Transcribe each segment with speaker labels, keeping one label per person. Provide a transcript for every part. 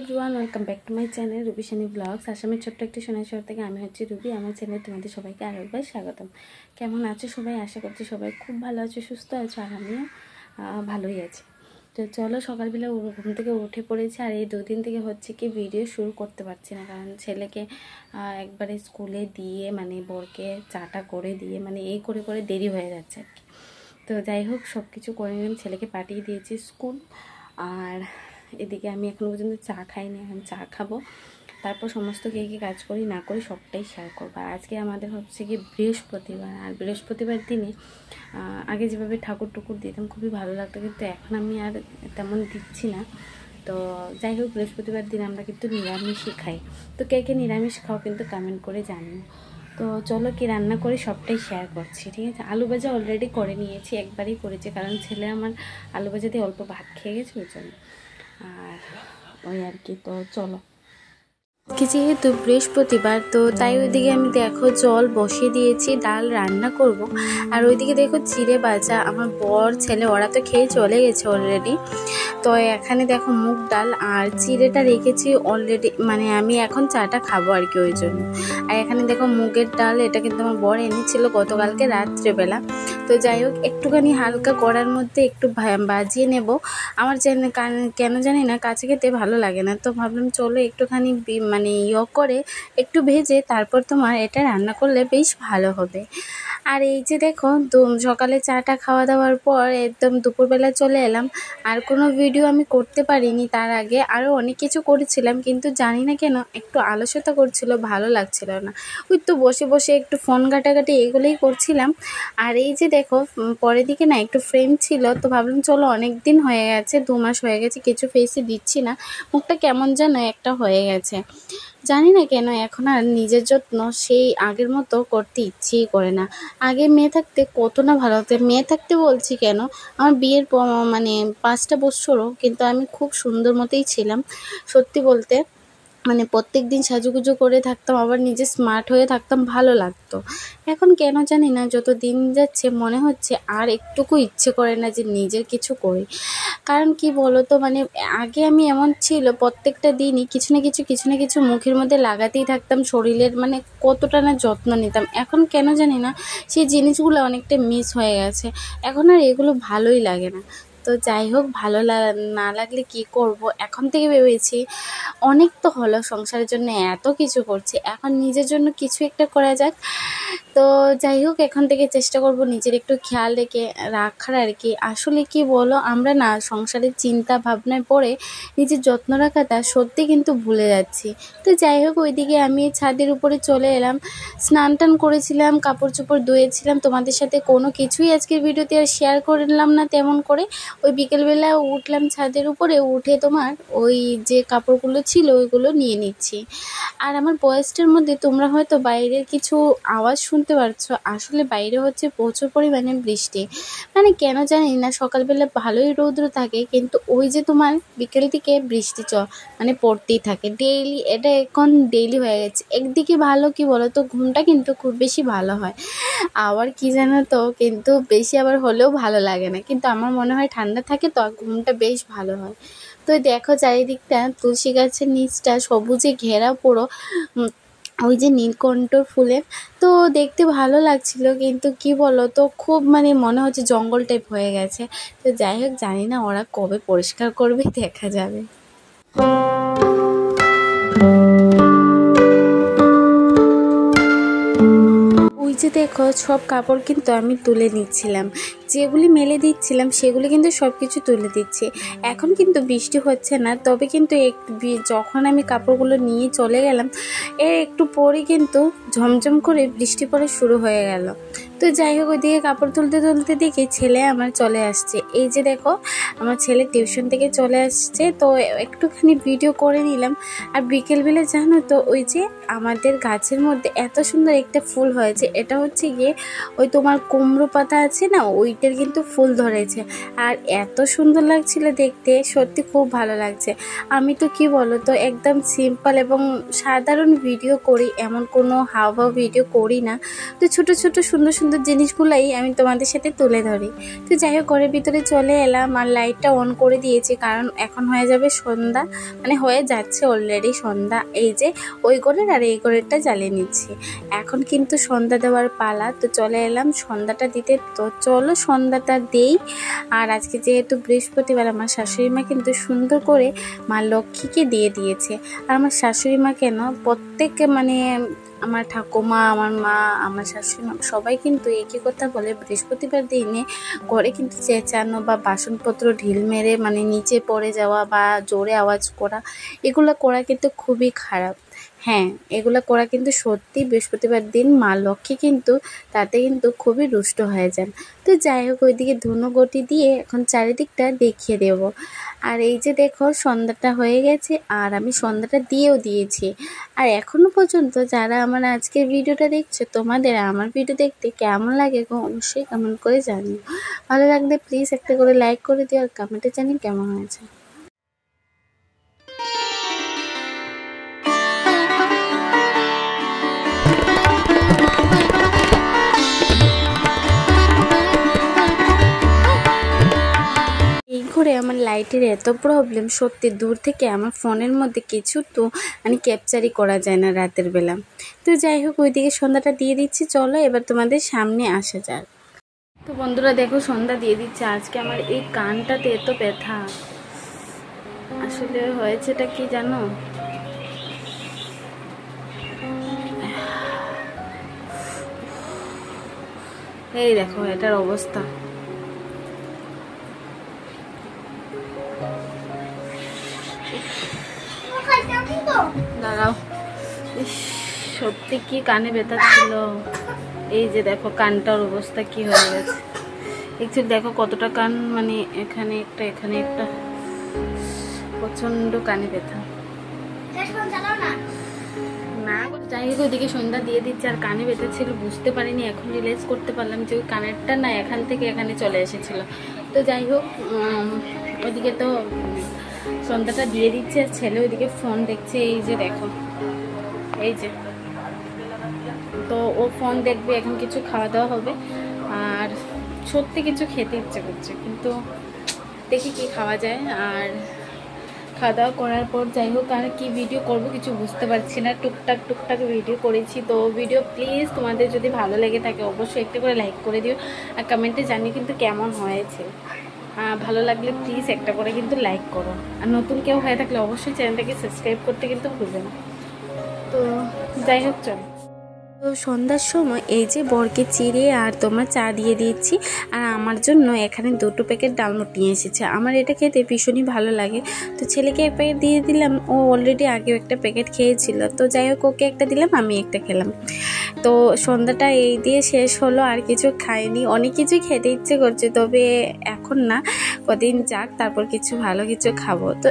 Speaker 1: Everyone, welcome back to my channel Ruby Sunny blogs. আসামের ছোট্ট একটি সোনার শহর থেকে আমি হচ্ছি রুবি। আমার চ্যানেলে তোমাদের সবাইকে আরও একবার স্বাগতম। কেমন আছো সবাই? আশা করছি সবাই খুব ভালো আছো, সুস্থ আছো, আর আমিও ভালোই আছি। তো চলো, সকালবেলা ঘুম থেকে উঠে পড়েছি। আর এই দুদিন থেকে হচ্ছে কি ভিডিও শুরু করতে পারছি না, কারণ ছেলেকে একবারে স্কুলে দিয়ে মানে বরকে চাটা করে দিয়ে মানে এই করে করে দেরি হয়ে যাচ্ছে আর কি। তো যাই হোক, সব কিছু করে নিলাম, ছেলেকে পাঠিয়ে দিয়েছি স্কুল। আর এদিকে আমি এখনো পর্যন্ত চা খাইনি, এখন চা খাবো। তারপর সমস্ত কে কাজ করি না করি সবটাই শেয়ার করবো। আর আজকে আমাদের হচ্ছে কি বৃহস্পতিবার, আর বৃহস্পতিবার দিনে আগে যেভাবে ঠাকুর টুকুর দিতাম খুবই ভালো লাগতো, কিন্তু এখন আমি আর তেমন দিচ্ছি না। তো যাই হোক, বৃহস্পতিবার দিন আমরা কিন্তু নিরামিষই খাই। তো কে কে নিরামিষ খাও কিন্তু কমেন্ট করে জানিও। তো চলো, কি রান্না করে সবটাই শেয়ার করছি, ঠিক আছে। আলু ভাজা অলরেডি করে নিয়েছি, একবারই করেছি, কারণ ছেলে আমার আলু ভাজা দিয়ে অল্প ভাত খেয়ে গেছে ওই জন্য। আর ওই আর কি। তো চলো, যেহেতু বৃহস্পতিবার তো তাই ওইদিকে আমি দেখো জল বসিয়ে দিয়েছি, ডাল রান্না করব। আর ওইদিকে দেখো চিড়ে ভাজা, আমার বর ছেলে ওরা তো খেয়ে চলে গেছে অলরেডি। তো এখানে দেখো মুগ ডাল আর চিড়েটা রেখেছি অলরেডি, মানে আমি এখন চাটা খাবো আর কি ওই জন্য। আর এখানে দেখো মুগের ডাল, এটা কিন্তু আমার বর এনেছিল গতকালকে রাত্রেবেলা। তো যাই হোক, একটুখানি হালকা কড়ার মধ্যে একটু ভাজিয়ে নেব। আমার কেন জানি না কাছে খেতে ভালো লাগে না, তো ভাবলাম চলো একটুখানি মানে করে একটু ভেজে তারপর তোমার এটা রান্না করলে বেশ ভালো হবে। আর এই যে দেখো, সকালে চাটা খাওয়া দাওয়ার পর একদম দুপুরবেলা চলে এলাম। আর কোনো ভিডিও আমি করতে পারিনি, তার আগে আরও অনেক কিছু করেছিলাম, কিন্তু জানি না কেন একটু আলস্যতা করছিল, ভালো লাগছিল না। ওই তো বসে বসে একটু ফোন ঘাটাঘাটি এগুলোই করছিলাম। আর এই যে দেখো, পরের দিকে না একটু ফ্রেম ছিল, তো ভাবলাম চলো অনেক দিন হয়ে গেছে, 2 মাস হয়ে গেছে কিছু ফেসে দিচ্ছি না, মুখটা কেমন যেন একটা হয়ে গেছে। জানি না কেন এখন আর নিজের যত্ন সেই আগের মতো করতে ইচ্ছেই করে না। আগে মেয়ে থাকতে কত না ভালো হতো, মেয়ে থাকতে বলছি কেন, আমার বিয়ের মানে 5টা বছরও কিন্তু আমি খুব সুন্দর মতোই ছিলাম সত্যি বলতে। মানে প্রত্যেক দিন সাজুগুজু করে থাকতাম, আবার নিজে স্মার্ট হয়ে থাকতাম, ভালো লাগতো। এখন কেন জানি না, যত দিন যাচ্ছে মনে হচ্ছে আর একটুকু ইচ্ছে করে না যে নিজের কিছু করি। কারণ কি বলো তো, মানে আগে আমি এমন ছিল প্রত্যেকটা দিনই কিছু না কিছু মুখের মধ্যে লাগাতেই থাকতাম, শরীরের মানে কতটা না যত্ন নিতাম। এখন কেন জানি না সেই জিনিসগুলো অনেকটা মিস হয়ে গেছে, এখন আর এগুলো ভালোই লাগে না। তো যাই হোক, ভালো না লাগলে কি করব, এখন থেকে ভেবেছি অনেক তো হলো সংসারের জন্য এত কিছু করছি, এখন নিজের জন্য কিছু একটা করা যাক। তো যাই হোক, এখন থেকে চেষ্টা করব নিজের একটু খেয়াল রেখে রাখার আর কি। আসলে কি বলো, আমরা না সংসারের চিন্তা ভাবনায় পড়ে নিজের যত্ন রাখাটা সত্যি কিন্তু ভুলে যাচ্ছি। তো যাই হোক, ওইদিকে আমি ছাদের উপরে চলে এলাম, স্নান টান করেছিলাম, কাপড় চোপড় ধুয়েছিলাম, তোমাদের সাথে কোনো কিছুই আজকের ভিডিওতে আর শেয়ার করলাম না তেমন করে। ওই বিকেলবেলা উঠলাম ছাদের উপরে, উঠে তোমার ওই যে কাপড়গুলো ছিল ওইগুলো নিয়ে নিচ্ছি। আর আমার ভয়েসটার মধ্যে তোমরা হয়তো বাইরের কিছু আওয়াজ শুনতে পারছো, আসলে বাইরে হচ্ছে প্রচুর পরিমাণে বৃষ্টি। মানে কেন জানি না, সকালবেলা ভালোই রৌদ্র থাকে, কিন্তু ওই যে তোমার বিকেল থেকে বৃষ্টি মানে পড়তেই থাকে ডেইলি, এটা এখন ডেইলি হয়ে গেছে। একদিকে ভালো কি বলো তো, ঘুমটা কিন্তু খুব বেশি ভালো হয়, আবার কি জানো তো, কিন্তু বেশি আবার হলেও ভালো লাগে না, কিন্তু আমার মনে হয় ঠান্ডা থাকে তো ঘুমটা বেশ ভালো হয়। তো দেখো চারিদিকটা তুলসী গাছের নিচটা সবুজে ঘেরা পুরো, ওই যে নীলকণ্ঠ ফুলের, তো দেখতে ভালো লাগছিল, কিন্তু কি বলো তো খুব মানে মনে হচ্ছে জঙ্গল টাইপ হয়ে গেছে। তো যাই হোক, জানি না ওরা কবে পরিষ্কার করবে, দেখা যাবে। ওই যে দেখো, সব কাপড় কিন্তু আমি তুলে নিচ্ছিলাম, যেগুলি মেলে দিচ্ছিলাম সেগুলি কিন্তু সব কিছু তুলে দিচ্ছি। এখন কিন্তু বৃষ্টি হচ্ছে না, তবে কিন্তু যখন আমি কাপড়গুলো নিয়ে চলে গেলাম এর একটু পরে কিন্তু ঝমঝম করে বৃষ্টি পড়া শুরু হয়ে গেল। তো যাই হোক, ওইদিকে কাপড় তুলতে তুলতে দেখি ছেলে আমার চলে আসছে। এই যে দেখো, আমার ছেলে টিউশন থেকে চলে আসছে, তো একটুখানি ভিডিও করে নিলাম। আর বিকেলবেলা জানো তো, ওই যে আমাদের গাছের মধ্যে এত সুন্দর একটা ফুল হয়েছে, এটা হচ্ছে গিয়ে ওই তোমার কুমড়ো পাতা আছে না, বিকেল কিন্তু ফুল ধরেছে আর এত সুন্দর লাগছিল দেখতে, সত্যি খুব ভালো লাগছে। আমি তো কি বলো তো একদম সিম্পল এবং সাধারণ ভিডিও করি, এমন কোনো হাওয়া ভিডিও করি না। তো ছোট ছোট সুন্দর সুন্দর জিনিসগুলাই আমি তোমাদের সাথে তুলে ধরি। তো যাই হোক ঘরের ভিতরে চলে এলাম আর লাইটটা অন করে দিয়েছি, কারণ এখন হয়ে যাবে সন্ধ্যা, মানে হয়ে যাচ্ছে অলরেডি সন্ধ্যা। এই যে ওই ঘরের আর এই ঘরেরটা জ্বালিয়ে নিচ্ছি, এখন কিন্তু সন্ধ্যা দেওয়ার পালা। তো চলে এলাম সন্ধ্যাটা দিতে, তো চলো সন্ধ্যাটা দেই। আর আজকে যেহেতু বৃহস্পতিবার, আমার শাশুড়ি মা কিন্তু সুন্দর করে মা লক্ষ্মীকে দিয়ে দিয়েছে। আর আমার শাশুড়ি মা কেন, প্রত্যেকে মানে আমার ঠাকুমা, আমার মা, আমার শাশুড়ি মা সবাই কিন্তু একই কথা বলে, বৃহস্পতিবার দিনে ঘরে কিন্তু চেঁচানো বা বাসনপত্র ঢিল মেরে মানে নিচে পড়ে যাওয়া বা জোরে আওয়াজ করা, এগুলো করা কিন্তু খুবই খারাপ। হ্যাঁ, এগুলো করা কিন্তু সত্যি, বৃহস্পতিবার দিন মা লক্ষ্মী কিন্তু তাতে কিন্তু খুবই রুষ্ট হয়ে যান। তো যাই হোক ওইদিকে ধুনোগটি দিয়ে এখন চারিদিকটা দেখিয়ে দেব। আর এই যে দেখো সন্ধ্যাটা হয়ে গেছে আর আমি সন্ধ্যাটা দিয়েও দিয়েছি। আর এখনও পর্যন্ত যারা আমার আজকের ভিডিওটা দেখছে, তোমাদের আমার ভিডিও দেখতে কেমন লাগে অবশ্যই কমেন্ট করে জানিও। ভালো লাগলে প্লিজ একটা করে লাইক করে দিও আর কমেন্টে জানি কেমন হয়েছে। এই ঘরে আমার লাইটের এত প্রবলেম, সত্যি দূর থেকে আমার ফোনের মধ্যে কিছু তো মানে ক্যাপচারই করা যায় না রাতের বেলা। তো যাই হোক ওইদিকে সন্ধ্যাটা দিয়ে দিচ্ছি, চলো এবার তোমাদের সামনে আসা যাক। তো বন্ধুরা দেখো সন্ধ্যা দিয়ে দিচ্ছে। আজকে আমার এই কানটাতে এত ব্যথা, আসলে হয়েছেটা কি জানো, এই দেখো এটার অবস্থা। দাঁড়াও, সত্যি কি কানে ব্যথা ছিল। এই যে দেখো কানটার অবস্থা কি হয়ে গেছে। একটু দেখো কতটা কান, মানে এখানে একটা এখানে একটা, প্রচন্ড কানে ব্যথা। না যাই হোক ওইদিকে সন্ধ্যা দিয়ে দিচ্ছে আর কানে ব্যথা ছিল, বুঝতে পারিনি, এখন রিয়েলাইজ করতে পারলাম যে ওই কানেরটা না এখান থেকে এখানে চলে এসেছিল। তো যাই হোক ওইদিকে তো সন্ধ্যাটা দিয়ে দিচ্ছে আর ছেলে ওইদিকে ফোন দেখছে। এই যে দেখো, এই যে তো ও ফোন দেখবে, এখন কিছু খাওয়া দাওয়া হবে। আর সত্যি কিছু খেতে ইচ্ছে করছে, কিন্তু দেখি কি খাওয়া যায়। আর খাওয়া দাওয়া করার পর যাই হোক আর কি ভিডিও করব কিছু বুঝতে পারছি না, টুকটাক ভিডিও করেছি। তো ভিডিও প্লিজ তোমাদের যদি ভালো লেগে থাকে অবশ্যই একটা করে লাইক করে দিও আর কমেন্টে জানিও কিন্তু কেমন হয়েছে। ভালো লাগলে প্লিজ একটা করে কিন্তু লাইক করো, আর নতুন কেউ হয়ে থাকলে অবশ্যই চ্যানেলটাকে সাবস্ক্রাইব করতে কিন্তু ভুলবে না। তো যাই হোক চলো, তো সন্ধ্যার সময় এই যে বরকে চিড়ে আর তোমার চা দিয়ে দিচ্ছি। আর আমার জন্য এখানে 2 প্যাকেট ডালমুট নিয়ে এসেছে, আমার এটা খেতে ভীষণই ভালো লাগে। তো ছেলেকে 1 প্যাকেট দিয়ে দিলাম, ও অলরেডি আগেও একটা প্যাকেট খেয়েছিল। তো যাই হোক ওকে একটা দিলাম, আমি একটা খেলাম। তো সন্ধ্যাটা এই দিয়ে শেষ হলো, আর কিছু খাইনি। অনেক কিছুই খেতে ইচ্ছে করছে, তবে এখন না, কদিন যাক তারপর কিছু ভালো কিছু খাবো। তো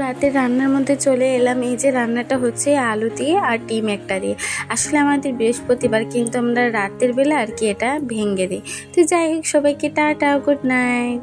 Speaker 1: রাতে রান্নার মধ্যে চলে এলাম। এই যে রান্নাটা হচ্ছে আলু দিয়ে আর ডিম একটা দিয়ে। আসলে আমাদের বৃহস্পতিবার, কিন্তু আমরা রাতের বেলা আর কি এটা ভেঙে দিই। তো যাই হোক সবাইকে টাটা, গুড নাইট।